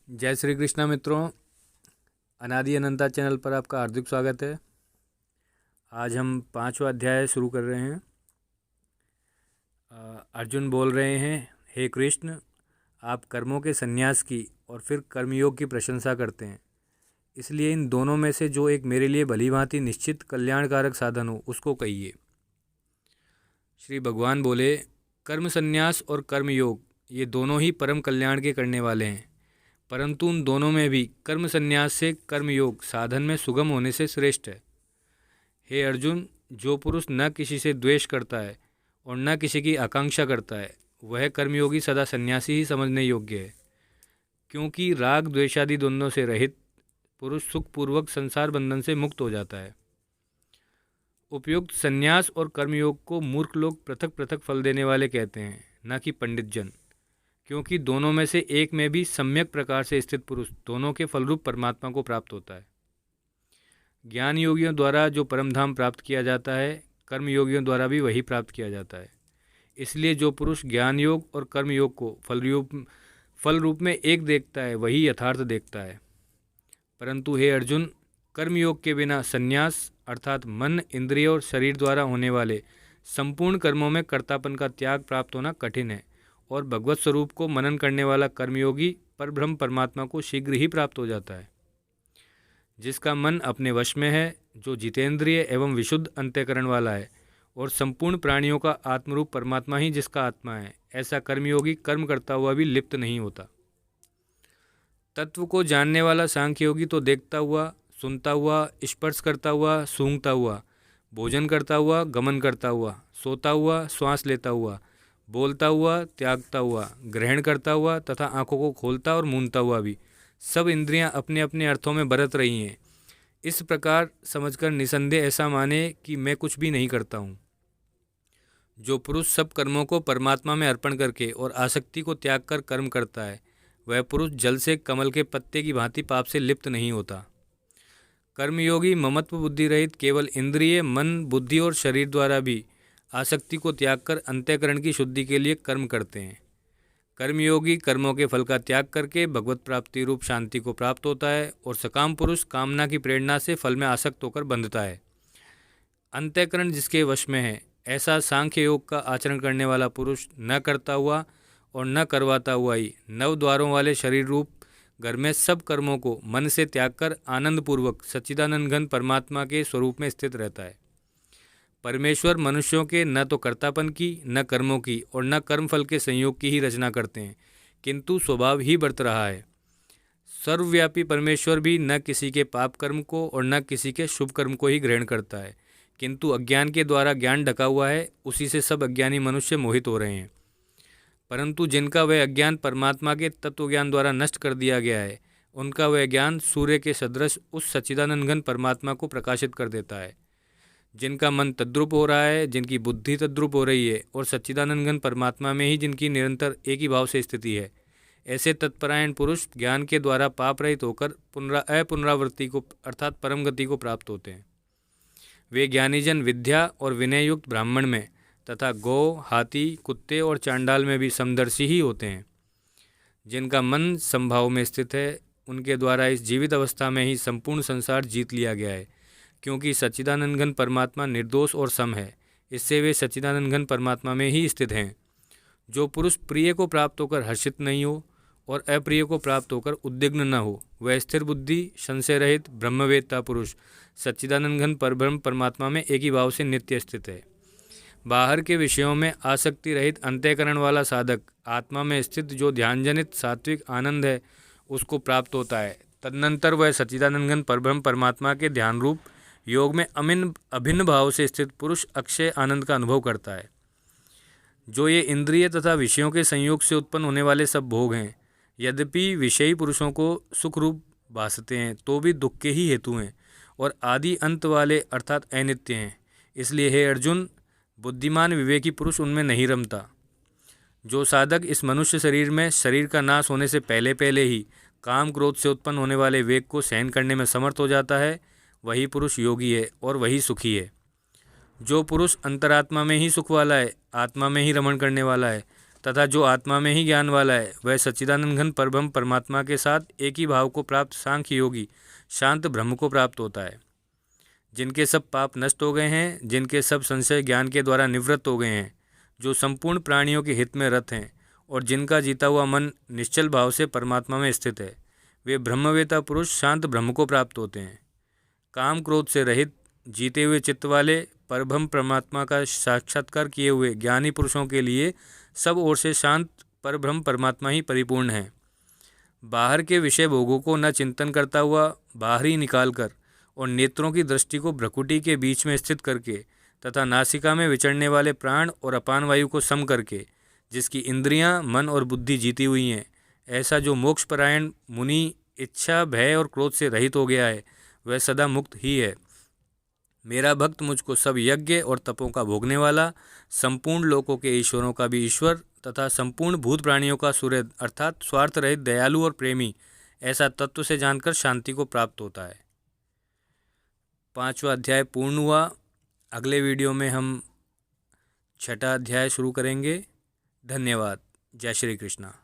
जय श्री कृष्णा मित्रों, अनादि अनंता चैनल पर आपका हार्दिक स्वागत है। आज हम 5वां अध्याय शुरू कर रहे हैं। अर्जुन बोल रहे हैं, हे कृष्ण, आप कर्मों के संन्यास की और फिर कर्मयोग की प्रशंसा करते हैं, इसलिए इन दोनों में से जो एक मेरे लिए भलीभांति निश्चित कल्याणकारक साधन हो उसको कहिए। श्री भगवान बोले, कर्म संन्यास और कर्मयोग ये दोनों ही परम कल्याण के करने वाले हैं, परंतु उन दोनों में भी कर्म संन्यास से कर्मयोग साधन में सुगम होने से श्रेष्ठ है। हे अर्जुन, जो पुरुष न किसी से द्वेष करता है और न किसी की आकांक्षा करता है, वह कर्मयोगी सदा सन्यासी ही समझने योग्य है, क्योंकि राग द्वेषादि द्वंद्वों से रहित पुरुष सुखपूर्वक संसार बंधन से मुक्त हो जाता है। उपयुक्त संन्यास और कर्मयोग को मूर्ख लोग पृथक पृथक फल देने वाले कहते हैं, न कि पंडित जन, क्योंकि दोनों में से एक में भी सम्यक प्रकार से स्थित पुरुष दोनों के फलरूप परमात्मा को प्राप्त होता है। ज्ञान योगियों द्वारा जो परमधाम प्राप्त किया जाता है, कर्म योगियों द्वारा भी वही प्राप्त किया जाता है। इसलिए जो पुरुष ज्ञान योग और कर्म योग को फल रूप में एक देखता है, वही यथार्थ देखता है। परंतु हे अर्जुन, कर्मयोग के बिना संन्यास अर्थात मन, इंद्रिय और शरीर द्वारा होने वाले संपूर्ण कर्मों में कर्तापन का त्याग प्राप्त होना कठिन है, और भगवत स्वरूप को मनन करने वाला कर्मयोगी परब्रह्म परमात्मा को शीघ्र ही प्राप्त हो जाता है। जिसका मन अपने वश में है, जो जितेंद्रिय एवं विशुद्ध अंतःकरण वाला है, और संपूर्ण प्राणियों का आत्मरूप परमात्मा ही जिसका आत्मा है, ऐसा कर्मयोगी कर्म करता हुआ भी लिप्त नहीं होता। तत्व को जानने वाला सांख्य योगी तो देखता हुआ, सुनता हुआ, स्पर्श करता हुआ, सूंघता हुआ, भोजन करता हुआ, गमन करता हुआ, सोता हुआ, श्वास लेता हुआ, बोलता हुआ, त्यागता हुआ, ग्रहण करता हुआ तथा आँखों को खोलता और मूंदता हुआ भी सब इंद्रियां अपने अपने अर्थों में बरत रही हैं, इस प्रकार समझकर निसंदेह ऐसा माने कि मैं कुछ भी नहीं करता हूँ। जो पुरुष सब कर्मों को परमात्मा में अर्पण करके और आसक्ति को त्याग कर कर्म करता है, वह पुरुष जल से कमल के पत्ते की भांति पाप से लिप्त नहीं होता। कर्मयोगी ममत्व बुद्धि रहित केवल इंद्रिय, मन, बुद्धि और शरीर द्वारा भी आसक्ति को त्याग कर अंतःकरण की शुद्धि के लिए कर्म करते हैं। कर्मयोगी कर्मों के फल का त्याग करके भगवत प्राप्ति रूप शांति को प्राप्त होता है, और सकाम पुरुष कामना की प्रेरणा से फल में आसक्त होकर बंधता है। अंतःकरण जिसके वश में है, ऐसा सांख्य योग का आचरण करने वाला पुरुष न करता हुआ और न करवाता हुआ ही नव द्वारों वाले शरीर रूप घर में सब कर्मों को मन से त्याग कर आनंदपूर्वक सच्चिदानंद घन परमात्मा के स्वरूप में स्थित रहता है। परमेश्वर मनुष्यों के न तो कर्तापन की, न कर्मों की और न कर्मफल के संयोग की ही रचना करते हैं, किंतु स्वभाव ही बरत रहा है। सर्वव्यापी परमेश्वर भी न किसी के पाप कर्म को और न किसी के शुभ कर्म को ही ग्रहण करता है, किंतु अज्ञान के द्वारा ज्ञान ढका हुआ है, उसी से सब अज्ञानी मनुष्य मोहित हो रहे हैं। परंतु जिनका वह अज्ञान परमात्मा के तत्वज्ञान द्वारा नष्ट कर दिया गया है, उनका वह ज्ञान सूर्य के सदृश उस सच्चिदानंद घन परमात्मा को प्रकाशित कर देता है। जिनका मन तद्रुप हो रहा है, जिनकी बुद्धि तद्रुप हो रही है, और सच्चिदानंद घन परमात्मा में ही जिनकी निरंतर एक ही भाव से स्थिति है, ऐसे तत्परायण पुरुष ज्ञान के द्वारा पाप रहित होकर अपुनरावृत्ति को अर्थात परम गति को प्राप्त होते हैं। वे ज्ञानीजन विद्या और विनय युक्त ब्राह्मण में तथा गौ, हाथी, कुत्ते और चांडाल में भी समदर्शी ही होते हैं। जिनका मन समभाव में स्थित है, उनके द्वारा इस जीवित अवस्था में ही संपूर्ण संसार जीत लिया गया है, क्योंकि सच्चिदानंद घन परमात्मा निर्दोष और सम है, इससे वे सच्चिदानंद घन परमात्मा में ही स्थित हैं। जो पुरुष प्रिय को प्राप्त होकर हर्षित नहीं हो और अप्रिय को प्राप्त होकर उद्विग्न न हो, वह स्थिर बुद्धि, संशय रहित ब्रह्मवेत्ता पुरुष सच्चिदानंद घन परब्रह्म परमात्मा में एक ही भाव से नित्य स्थित है। बाहर के विषयों में आसक्ति रहित अंतःकरण वाला साधक आत्मा में स्थित जो ध्यानजनित सात्विक आनंद है, उसको प्राप्त होता है। तदनंतर वह सच्चिदानंद घन परब्रह्म परमात्मा के ध्यान रूप योग में अभिन्न भाव से स्थित पुरुष अक्षय आनंद का अनुभव करता है। जो ये इंद्रिय तथा विषयों के संयोग से उत्पन्न होने वाले सब भोग हैं, यद्यपि विषयी पुरुषों को सुख रूप भासते हैं, तो भी दुख के ही हेतु हैं और आदि अंत वाले अर्थात अनित्य हैं। इसलिए हे अर्जुन, बुद्धिमान विवेकी पुरुष उनमें नहीं रमता। जो साधक इस मनुष्य शरीर में शरीर का नाश होने से पहले पहले ही काम क्रोध से उत्पन्न होने वाले वेग को सहन करने में समर्थ हो जाता है, वही पुरुष योगी है और वही सुखी है। जो पुरुष अंतरात्मा में ही सुख वाला है, आत्मा में ही रमण करने वाला है, तथा जो आत्मा में ही ज्ञान वाला है वह सच्चिदानंद घन परब्रह्म परमात्मा के साथ एक ही भाव को प्राप्त सांख्य योगी शांत ब्रह्म को प्राप्त होता है। जिनके सब पाप नष्ट हो गए हैं, जिनके सब संशय ज्ञान के द्वारा निवृत्त हो गए हैं, जो संपूर्ण प्राणियों के हित में रत हैं और जिनका जीता हुआ मन निश्चल भाव से परमात्मा में स्थित है, वे ब्रह्मवेता पुरुष शांत ब्रह्म को प्राप्त होते हैं। काम क्रोध से रहित जीते हुए चित्त वाले परब्रह्म परमात्मा का साक्षात्कार किए हुए ज्ञानी पुरुषों के लिए सब ओर से शांत परब्रह्म परमात्मा ही परिपूर्ण है। बाहर के विषय भोगों को न चिंतन करता हुआ बाहर ही निकाल कर और नेत्रों की दृष्टि को भ्रकुटी के बीच में स्थित करके तथा नासिका में विचरने वाले प्राण और अपान वायु को सम करके जिसकी इंद्रियां, मन और बुद्धि जीती हुई हैं, ऐसा जो मोक्षपरायण मुनि इच्छा, भय और क्रोध से रहित हो गया है, वह सदा मुक्त ही है। मेरा भक्त मुझको सब यज्ञ और तपों का भोगने वाला, संपूर्ण लोकों के ईश्वरों का भी ईश्वर तथा संपूर्ण भूत प्राणियों का सूर्य अर्थात स्वार्थ रहित दयालु और प्रेमी, ऐसा तत्व से जानकर शांति को प्राप्त होता है। 5वां अध्याय पूर्ण हुआ। अगले वीडियो में हम 6ठा अध्याय शुरू करेंगे। धन्यवाद। जय श्री कृष्णा।